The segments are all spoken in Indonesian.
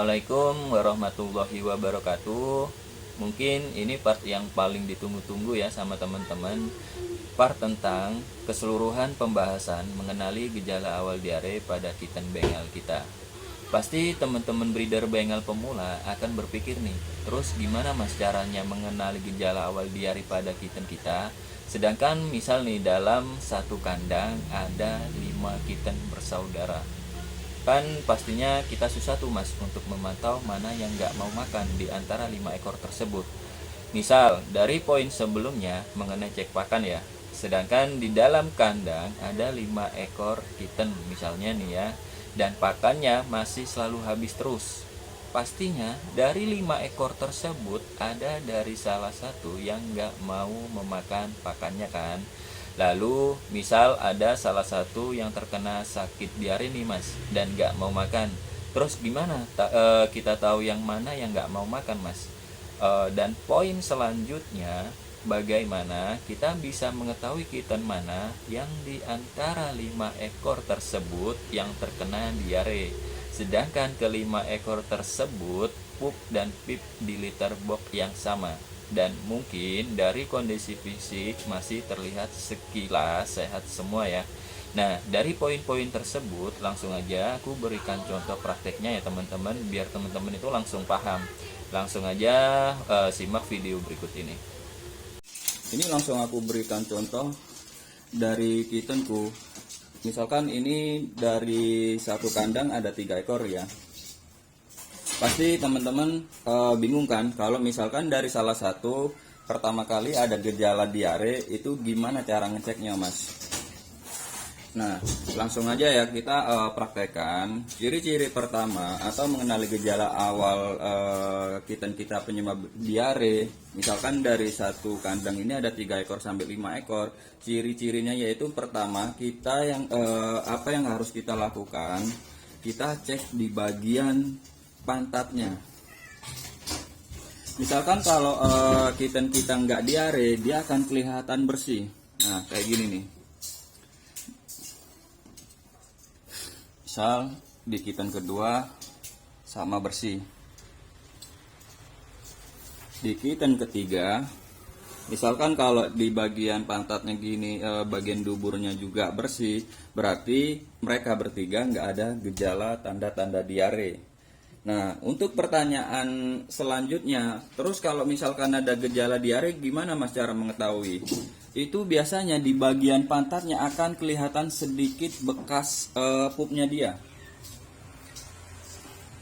Assalamualaikum warahmatullahi wabarakatuh. Mungkin ini part yang paling ditunggu-tunggu ya sama teman-teman. Part tentang keseluruhan pembahasan mengenali gejala awal diare pada kitten bengal kita. Pasti teman-teman breeder bengal pemula akan berpikir nih, terus gimana mas caranya mengenali gejala awal diare pada kitten kita? Sedangkan misal nih dalam satu kandang ada 5 kitten bersaudara. Kan pastinya kita susah tuh mas untuk memantau mana yang nggak mau makan di antara 5 ekor tersebut. Misal dari poin sebelumnya mengenai cek pakan ya, sedangkan di dalam kandang ada 5 ekor kitten misalnya nih ya, dan pakannya masih selalu habis terus. Pastinya dari 5 ekor tersebut ada dari salah satu yang nggak mau memakan pakannya kan. Lalu misal ada salah satu yang terkena sakit diare nih mas dan nggak mau makan. Terus gimana kita tahu yang mana yang nggak mau makan mas? Dan poin selanjutnya, bagaimana kita bisa mengetahui kitten mana yang di antara 5 ekor tersebut yang terkena diare. Sedangkan kelima ekor tersebut pup dan pip di litter box yang sama. Dan mungkin dari kondisi fisik masih terlihat sekilas sehat semua ya. Nah dari poin-poin tersebut langsung aja aku berikan contoh prakteknya ya teman-teman, biar teman-teman itu langsung paham. Langsung aja simak video berikut ini. Ini langsung aku berikan contoh dari kittenku. Misalkan ini dari satu kandang ada 3 ekor ya. Pasti teman-teman bingung kan kalau misalkan dari salah satu pertama kali ada gejala diare, itu gimana cara ngeceknya mas? Nah langsung aja ya kita praktekkan. Ciri-ciri pertama atau mengenali gejala awal kitten kita penyebab diare, misalkan dari satu kandang ini ada 3 ekor sampai 5 ekor. Ciri-cirinya yaitu pertama, kita yang apa yang harus kita lakukan, kita cek di bagian pantatnya. Misalkan kalau kitten kita nggak diare, dia akan kelihatan bersih. Nah kayak gini nih. Misal di kitten kedua sama bersih. Di kitten ketiga, misalkan kalau di bagian pantatnya gini, bagian duburnya juga bersih, berarti mereka bertiga nggak ada gejala tanda-tanda diare. Nah, untuk pertanyaan selanjutnya, terus kalau misalkan ada gejala diare, gimana mas cara mengetahui? Itu biasanya di bagian pantatnya akan kelihatan sedikit bekas pupnya dia.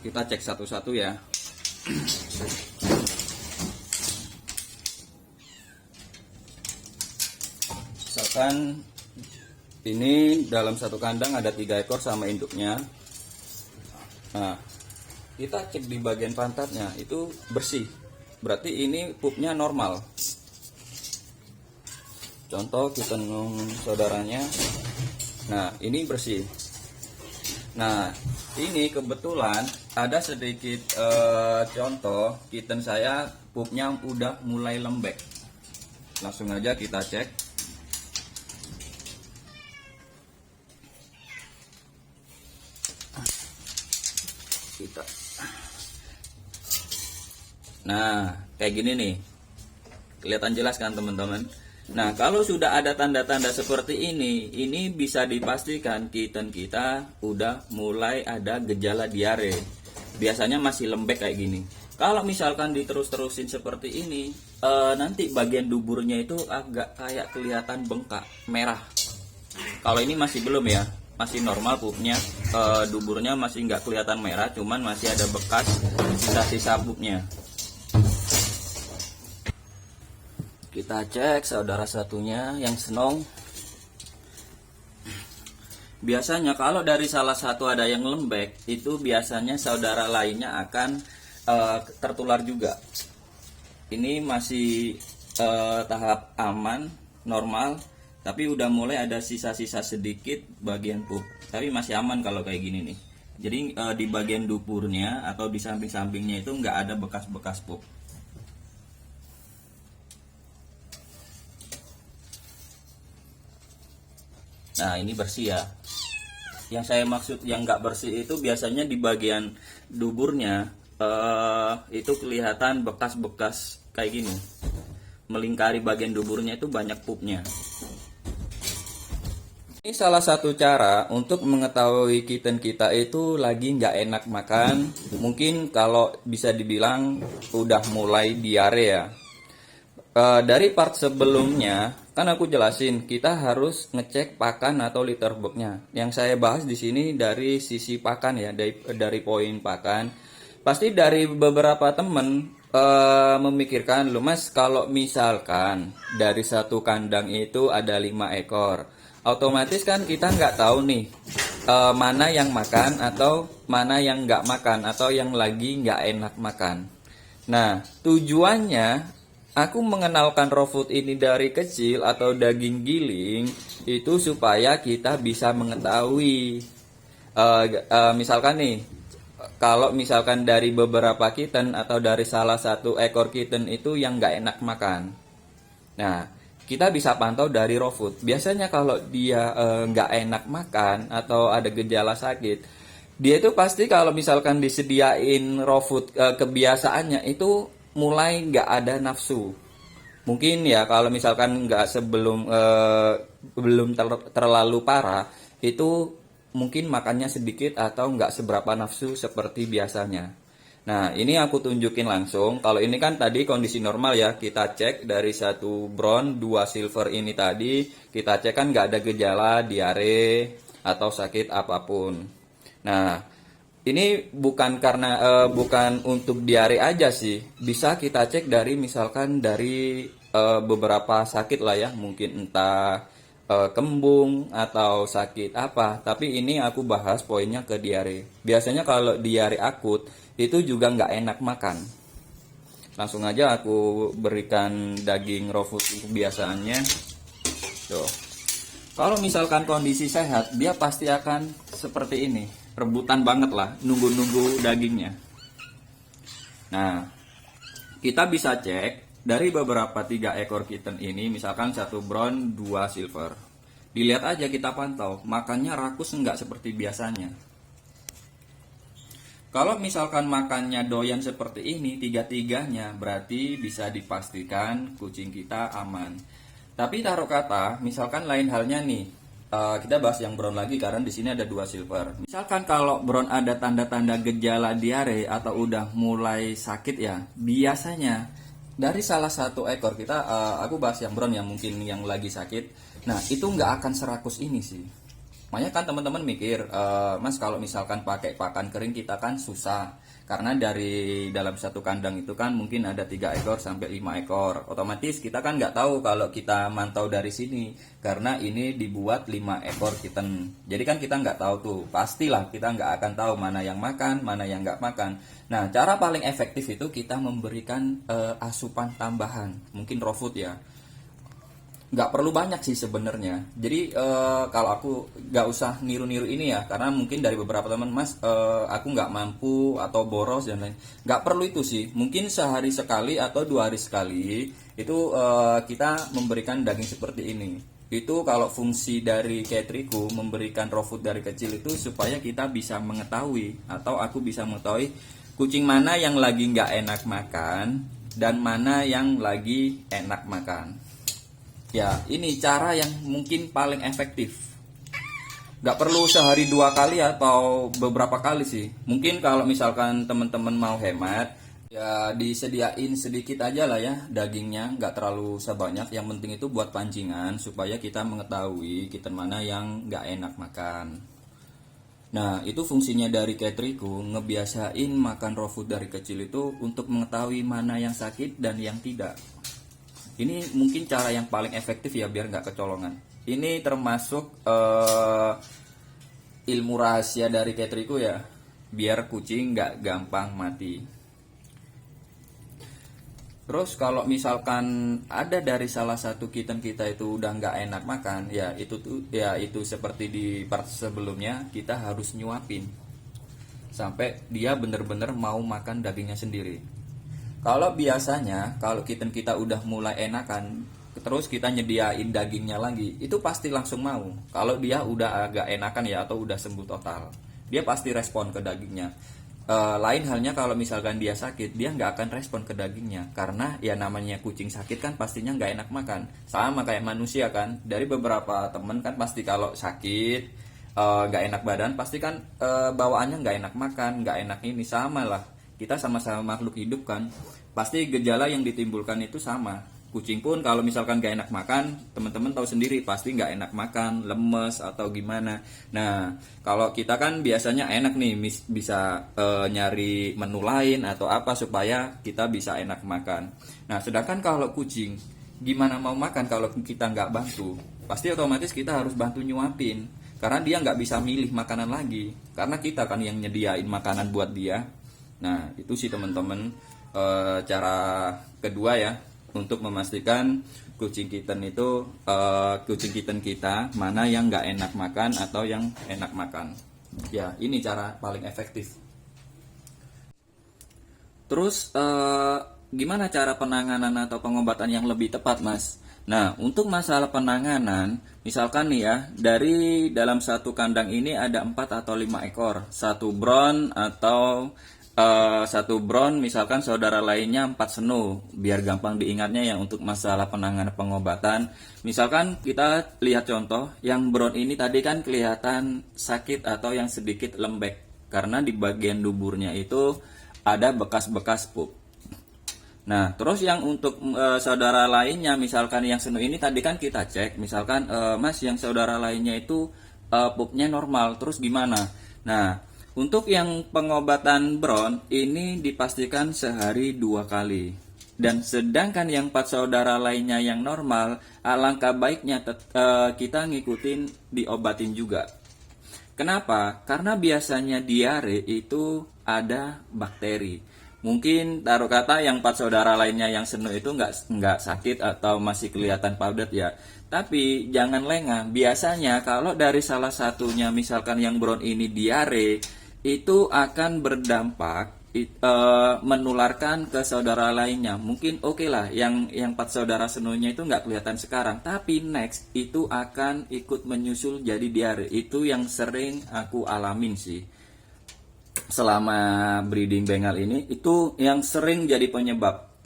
Kita cek satu-satu ya. Misalkan ini dalam satu kandang ada 3 ekor sama induknya. Nah, kita cek di bagian pantatnya itu bersih, berarti ini pupnya normal. Contoh kitten saudaranya, nah ini bersih. Nah ini kebetulan ada sedikit contoh kitten saya pupnya udah mulai lembek. Langsung aja kita cek. Nah kayak gini nih, kelihatan jelas kan teman-teman. Nah kalau sudah ada tanda-tanda seperti ini bisa dipastikan kitten kita udah mulai ada gejala diare. Biasanya masih lembek kayak gini. Kalau misalkan diterus-terusin seperti ini, nanti bagian duburnya itu agak kayak kelihatan bengkak merah. Kalau ini masih belum ya, masih normal pupnya, duburnya masih nggak kelihatan merah, cuman masih ada bekas sisa-sisa pupnya. Kita cek saudara satunya yang senong. Biasanya kalau dari salah satu ada yang lembek, itu biasanya saudara lainnya akan tertular juga. Ini masih tahap aman, normal, tapi udah mulai ada sisa-sisa sedikit bagian pup. Tapi masih aman kalau kayak gini nih. Jadi di bagian duburnya atau di samping-sampingnya itu nggak ada bekas-bekas pup. Nah ini bersih ya. Yang saya maksud yang nggak bersih itu biasanya di bagian duburnya itu kelihatan bekas-bekas kayak gini, melingkari bagian duburnya itu banyak pupnya. Ini salah satu cara untuk mengetahui kitten kita itu lagi nggak enak makan. Mungkin kalau bisa dibilang udah mulai diare ya. Dari part sebelumnya kan aku jelasin kita harus ngecek pakan atau litter box-nya. Yang saya bahas di sini dari sisi pakan ya, dari poin pakan. Pasti dari beberapa temen memikirkan, lu mas kalau misalkan dari satu kandang itu ada 5 ekor, otomatis kan kita nggak tahu nih mana yang makan atau mana yang nggak makan atau yang lagi nggak enak makan. Nah, tujuannya aku mengenalkan raw food ini dari kecil atau daging giling itu supaya kita bisa mengetahui misalkan nih, kalau misalkan dari beberapa kitten atau dari salah satu ekor kitten itu yang nggak enak makan. Nah, kita bisa pantau dari raw food. Biasanya kalau dia nggak enak makan atau ada gejala sakit, dia itu pasti kalau misalkan disediain raw food, kebiasaannya itu mulai nggak ada nafsu. Mungkin ya kalau misalkan nggak belum terlalu parah, itu mungkin makannya sedikit atau nggak seberapa nafsu seperti biasanya. Nah, ini aku tunjukin langsung. Kalau ini kan tadi kondisi normal ya. Kita cek dari 1 brown, 2 silver ini tadi. Kita cek kan nggak ada gejala diare atau sakit apapun. Nah, ini bukan karena bukan untuk diare aja sih. Bisa kita cek dari misalkan dari beberapa sakit lah ya. Mungkin entah kembung atau sakit apa. Tapi ini aku bahas poinnya ke diare. Biasanya kalau diare akut itu juga nggak enak makan. Langsung aja aku berikan daging raw food kebiasaannya. Tuh. Kalau misalkan kondisi sehat, dia pasti akan seperti ini. Rebutan banget lah, nunggu-nunggu dagingnya. Nah, kita bisa cek dari beberapa 3 ekor kitten ini, misalkan 1 brown, 2 silver. Dilihat aja, kita pantau, makannya rakus nggak seperti biasanya. Kalau misalkan makannya doyan seperti ini, 3-3-nya, berarti bisa dipastikan kucing kita aman. Tapi taruh kata, misalkan lain halnya nih, kita bahas yang brown lagi karena di sini ada 2 silver. Misalkan kalau brown ada tanda-tanda gejala diare atau udah mulai sakit ya, biasanya dari salah satu ekor kita, aku bahas yang brown yang mungkin yang lagi sakit. Nah, itu nggak akan serakus ini sih. Makanya kan teman-teman mikir, mas kalau misalkan pakai pakan kering kita kan susah. Karena dari dalam satu kandang itu kan mungkin ada 3 ekor sampai 5 ekor. Otomatis kita kan nggak tahu kalau kita mantau dari sini. Karena ini dibuat 5 ekor kitten. Jadi kan kita nggak tahu tuh. Pastilah kita nggak akan tahu mana yang makan, mana yang nggak makan. Nah, cara paling efektif itu kita memberikan asupan tambahan. Mungkin raw food ya. Nggak perlu banyak sih sebenarnya. Jadi kalau aku nggak usah niru-niru ini ya, karena mungkin dari beberapa teman, mas aku nggak mampu atau boros dan lain. Nggak perlu itu sih. Mungkin sehari sekali atau 2 hari sekali itu kita memberikan daging seperti ini. Itu kalau fungsi dari Catrico memberikan raw food dari kecil itu supaya kita bisa mengetahui atau aku bisa mengetahui kucing mana yang lagi nggak enak makan dan mana yang lagi enak makan. Ya, ini cara yang mungkin paling efektif. Nggak perlu sehari 2 kali atau beberapa kali sih. Mungkin kalau misalkan teman-teman mau hemat, ya disediain sedikit aja lah ya dagingnya. Nggak terlalu sebanyak. Yang penting itu buat pancingan supaya kita mengetahui kitten mana yang nggak enak makan. Nah, itu fungsinya dari Catrico, ngebiasain makan raw food dari kecil itu untuk mengetahui mana yang sakit dan yang tidak. Ini mungkin cara yang paling efektif ya biar nggak kecolongan. Ini termasuk ilmu rahasia dari Catrico ya, biar kucing nggak gampang mati. Terus kalau misalkan ada dari salah satu kitten kita itu udah nggak enak makan, ya itu seperti di part sebelumnya kita harus nyuapin sampai dia bener-bener mau makan dagingnya sendiri. Kalau biasanya, kalau kitten kita udah mulai enakan, terus kita nyediain dagingnya lagi, itu pasti langsung mau. Kalau dia udah agak enakan ya, atau udah sembuh total, dia pasti respon ke dagingnya. Lain halnya kalau misalkan dia sakit, dia nggak akan respon ke dagingnya, karena ya namanya kucing sakit kan pastinya nggak enak makan. Sama kayak manusia kan, dari beberapa temen kan pasti kalau sakit nggak enak badan, pasti kan bawaannya nggak enak makan, nggak enak ini. Sama lah, kita sama-sama makhluk hidup kan, pasti gejala yang ditimbulkan itu sama. Kucing pun kalau misalkan gak enak makan, teman-teman tahu sendiri pasti gak enak makan, lemes atau gimana. Nah, kalau kita kan biasanya enak nih, bisa nyari menu lain atau apa supaya kita bisa enak makan. Nah, sedangkan kalau kucing, gimana mau makan kalau kita nggak bantu? Pasti otomatis kita harus bantu nyuapin, karena dia nggak bisa milih makanan lagi, karena kita kan yang nyediain makanan buat dia. Nah, itu sih teman-teman, cara kedua ya, untuk memastikan kucing kitten itu kucing kitten kita mana yang nggak enak makan atau yang enak makan. Ya, ini cara paling efektif. Terus gimana cara penanganan atau pengobatan yang lebih tepat, Mas? Nah, untuk masalah penanganan, misalkan nih ya, dari dalam satu kandang ini ada 4 atau 5 ekor, satu brown atau satu brown, misalkan saudara lainnya 4 seno, biar gampang diingatnya ya untuk masalah penanganan pengobatan. Misalkan kita lihat contoh, yang brown ini tadi kan kelihatan sakit atau yang sedikit lembek, karena di bagian duburnya itu ada bekas-bekas pup. Nah, terus yang untuk saudara lainnya, misalkan yang seno ini tadi kan kita cek, misalkan Mas yang saudara lainnya itu pupnya normal, terus gimana? Nah, untuk yang pengobatan brown ini dipastikan sehari 2 kali. Dan sedangkan yang 4 saudara lainnya yang normal, alangkah baiknya kita ngikutin diobatin juga. Kenapa? Karena biasanya diare itu ada bakteri. Mungkin taruh kata yang 4 saudara lainnya yang seno itu nggak sakit atau masih kelihatan padat ya. Tapi jangan lengah. Biasanya kalau dari salah satunya, misalkan yang brown ini diare, itu akan berdampak menularkan ke saudara lainnya. Mungkin oke lah, yang 4 saudara senonya itu nggak kelihatan sekarang, tapi next itu akan ikut menyusul jadi diare. Itu yang sering aku alamin sih selama breeding Bengal ini, itu yang sering jadi penyebab.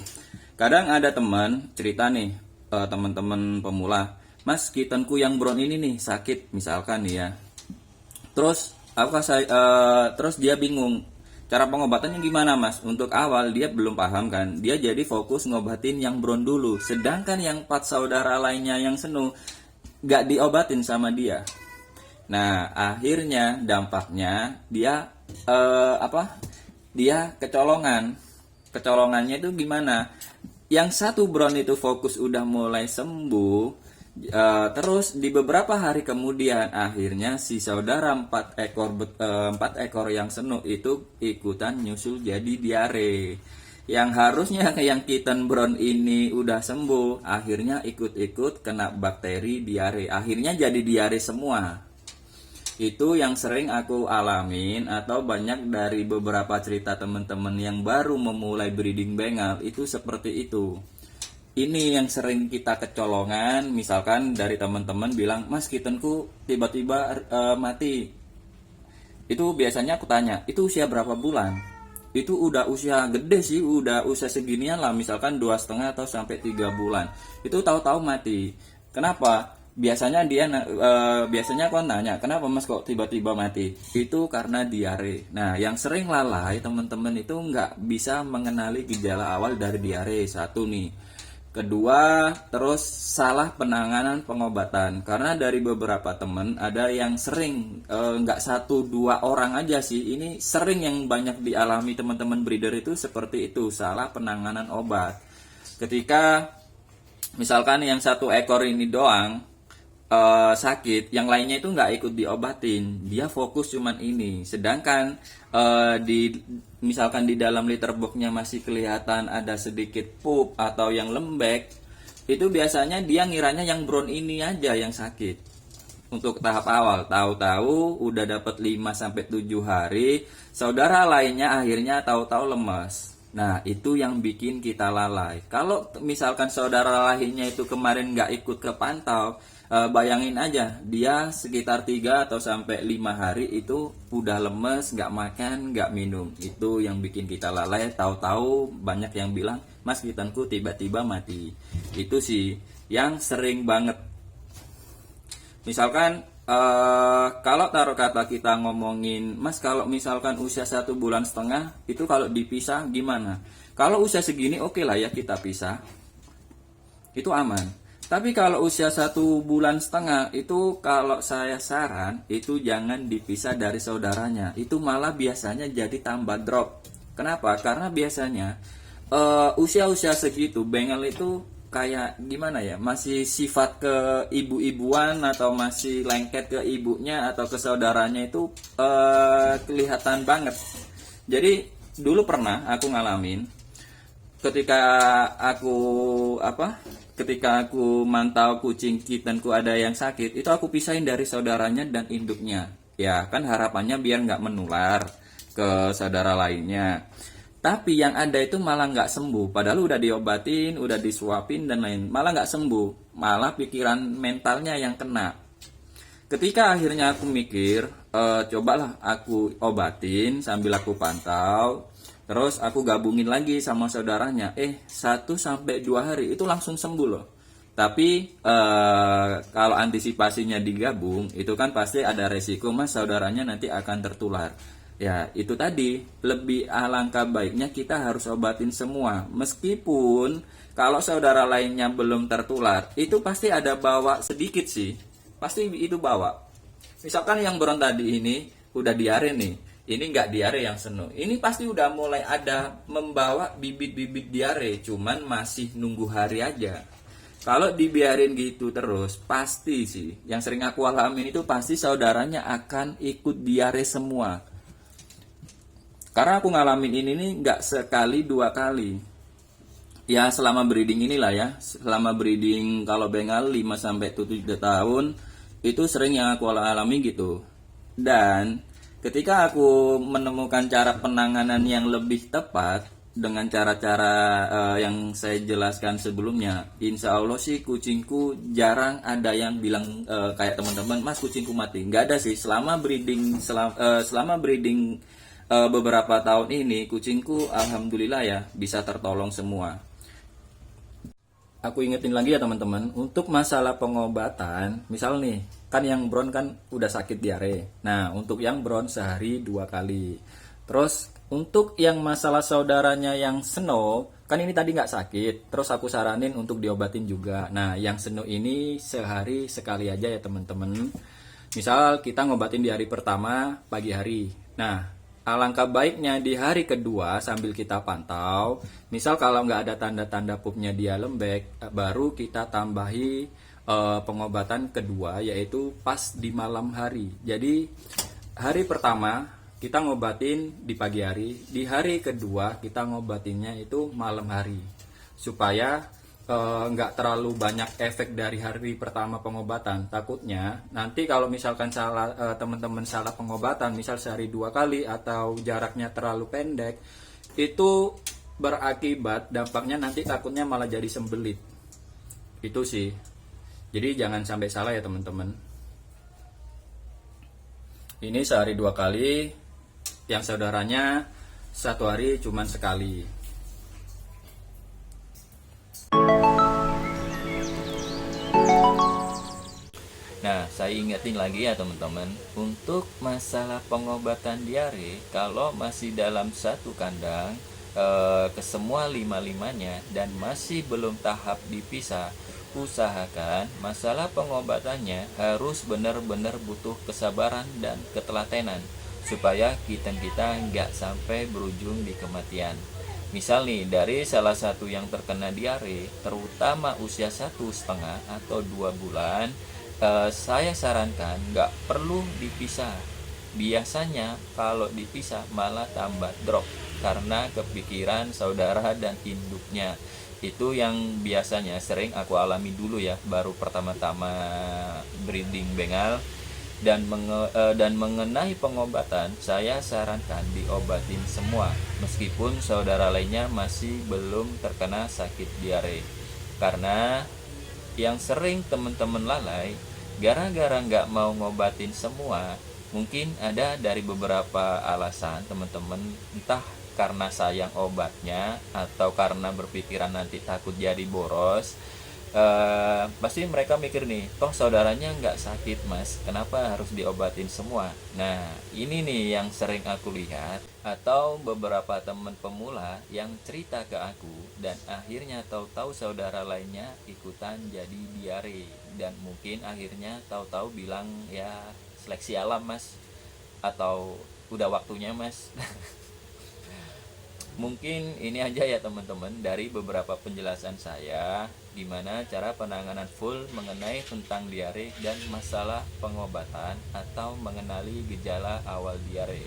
Kadang ada teman cerita nih, teman-teman pemula, Mas, kittenku yang brown ini nih sakit misalkan nih ya. Terus dia bingung cara pengobatannya gimana, Mas. Untuk awal dia belum paham kan, dia jadi fokus ngobatin yang brown dulu, sedangkan yang 4 saudara lainnya yang seno gak diobatin sama dia. Nah, akhirnya dampaknya dia dia kecolongannya itu gimana? Yang satu brown itu fokus udah mulai sembuh. Terus di beberapa hari kemudian akhirnya si saudara 4 ekor yang seno itu ikutan nyusul jadi diare. Yang harusnya yang kitten brown ini udah sembuh, akhirnya ikut-ikut kena bakteri diare. Akhirnya jadi diare semua. Itu yang sering aku alamin, atau banyak dari beberapa cerita teman-teman yang baru memulai breeding Bengal itu seperti itu. Ini yang sering kita kecolongan, misalkan dari teman-teman bilang, Mas, kittenku tiba-tiba mati. Itu biasanya aku tanya, itu usia berapa bulan? Itu udah usia gede sih, udah usia seginian lah, misalkan 2,5 atau sampai 3 bulan. Itu tahu-tahu mati. Kenapa? Biasanya aku nanya, kenapa Mas kok tiba-tiba mati? Itu karena diare. Nah, yang sering lalai teman-teman itu nggak bisa mengenali gejala awal dari diare. Satu nih. Kedua, terus salah penanganan pengobatan. Karena dari beberapa teman ada yang sering, nggak 1-2 orang aja sih, ini sering yang banyak dialami teman-teman breeder itu seperti itu, salah penanganan obat. Ketika misalkan yang 1 ekor ini doang sakit, yang lainnya itu nggak ikut diobatin, dia fokus cuman ini. Sedangkan misalkan di dalam litter boxnya masih kelihatan ada sedikit pup atau yang lembek, itu biasanya dia ngiranya yang brown ini aja yang sakit. Untuk tahap awal, tahu-tahu udah dapat 5-7 hari, saudara lainnya akhirnya tahu-tahu lemas. Nah, itu yang bikin kita lalai. Kalau misalkan saudara lainnya itu kemarin nggak ikut ke pantau, bayangin aja, dia sekitar 3 atau sampai 5 hari itu udah lemes, nggak makan, nggak minum. Itu yang bikin kita lalai. Tahu-tahu banyak yang bilang, Mas, kitanku tiba-tiba mati. Itu sih yang sering banget. Misalkan kalau taruh kata kita ngomongin, Mas, kalau misalkan usia 1,5 bulan itu kalau dipisah gimana? Kalau usia segini oke lah ya kita pisah, itu aman. Tapi kalau usia 1,5 bulan itu kalau saya saran itu jangan dipisah dari saudaranya. Itu malah biasanya jadi tambah drop. Kenapa? Karena biasanya usia-usia segitu bengal itu kayak gimana ya, masih sifat ke ibu-ibuan atau masih lengket ke ibunya atau ke saudaranya itu kelihatan banget. Jadi dulu pernah aku ngalamin ketika aku mantau kucing kitanku ada yang sakit, itu aku pisahin dari saudaranya dan induknya. Ya kan harapannya biar nggak menular ke saudara lainnya. Tapi yang ada itu malah nggak sembuh. Padahal udah diobatin, udah disuapin dan lain, malah nggak sembuh. Malah pikiran mentalnya yang kena. Ketika akhirnya aku mikir, cobalah aku obatin sambil aku pantau. Terus aku gabungin lagi sama saudaranya. 1 sampai 2 hari itu langsung sembuh loh. Tapi kalau antisipasinya digabung, itu kan pasti ada resiko, Mas, saudaranya nanti akan tertular. Ya, itu tadi, lebih alangkah baiknya kita harus obatin semua. Meskipun kalau saudara lainnya belum tertular, itu pasti ada bawa sedikit sih. Pasti itu bawa. Misalkan yang Bron tadi ini udah diare nih. Ini nggak diare yang seno. Ini pasti udah mulai ada membawa bibit-bibit diare, cuman masih nunggu hari aja. Kalau dibiarin gitu terus, pasti sih. Yang sering aku alamin itu pasti saudaranya akan ikut diare semua. Karena aku ngalamin ini nih nggak sekali 2 kali. Ya selama breeding inilah ya. Selama breeding kalau bengal 5 sampai 7 tahun itu sering yang aku alami gitu. Dan ketika aku menemukan cara penanganan yang lebih tepat dengan cara-cara yang saya jelaskan sebelumnya, insya Allah sih kucingku jarang ada yang bilang kayak teman-teman, Mas, kucingku mati. Nggak ada sih. Selama breeding beberapa tahun ini kucingku alhamdulillah ya bisa tertolong semua. Aku ingetin lagi ya teman-teman, untuk masalah pengobatan, misal nih, kan yang Bron kan udah sakit diare. Nah, untuk yang Bron sehari 2 kali. Terus untuk yang masalah saudaranya yang Snow, kan ini tadi nggak sakit. Terus aku saranin untuk diobatin juga. Nah, yang Snow ini sehari sekali aja ya teman-teman. Misal kita ngobatin di hari pertama pagi hari. Nah, alangkah baiknya di hari kedua sambil kita pantau, misal kalau nggak ada tanda-tanda pupnya dia lembek, baru kita tambahi pengobatan kedua, yaitu pas di malam hari. Jadi hari pertama kita ngobatin di pagi hari, di hari kedua kita ngobatinnya itu malam hari, supaya nggak terlalu banyak efek dari hari pertama pengobatan. Takutnya nanti kalau misalkan teman-teman salah pengobatan, misal sehari 2 kali atau jaraknya terlalu pendek, itu berakibat dampaknya nanti takutnya malah jadi sembelit. Itu sih. Jadi jangan sampai salah ya teman-teman. Ini sehari 2 kali, yang saudaranya 1 hari cuman sekali. Nah, saya ingetin lagi ya teman-teman, untuk masalah pengobatan diare, kalau masih dalam satu kandang ke semua 5-5-nya dan masih belum tahap dipisah, usahakan masalah pengobatannya harus benar-benar butuh kesabaran dan ketelatenan supaya kita nggak sampai berujung di kematian. Misal nih, dari salah satu yang terkena diare, terutama usia 1,5 atau 2 bulan, saya sarankan nggak perlu dipisah. Biasanya kalau dipisah malah tambah drop karena kepikiran saudara dan induknya. Itu yang biasanya sering aku alami dulu ya, baru pertama-tama breeding bengal. Dan mengenai pengobatan, saya sarankan diobatin semua. meskipun saudara lainnya masih belum terkena sakit diare. Karena yang sering teman-teman lalai gara-gara nggak mau ngobatin semua, mungkin ada dari beberapa alasan teman-teman, entah karena sayang obatnya atau karena berpikiran nanti takut jadi boros. Pasti mereka mikir nih, toh saudaranya nggak sakit mas, kenapa harus diobatin semua? Nah ini nih yang sering aku lihat, atau beberapa teman pemula yang cerita ke aku dan akhirnya tahu-tahu saudara lainnya ikutan jadi diare, dan mungkin akhirnya tahu-tahu bilang ya seleksi alam mas, atau udah waktunya mas. Mungkin ini aja ya teman-teman dari beberapa penjelasan saya gimana cara penanganan full mengenai tentang diare dan masalah pengobatan atau mengenali gejala awal diare.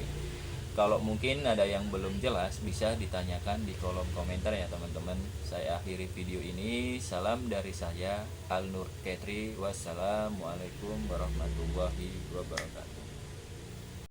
Kalau mungkin ada yang belum jelas bisa ditanyakan di kolom komentar ya teman-teman. Saya akhiri video ini. Salam dari saya Al Nur Ketri. Wassalamualaikum warahmatullahi wabarakatuh.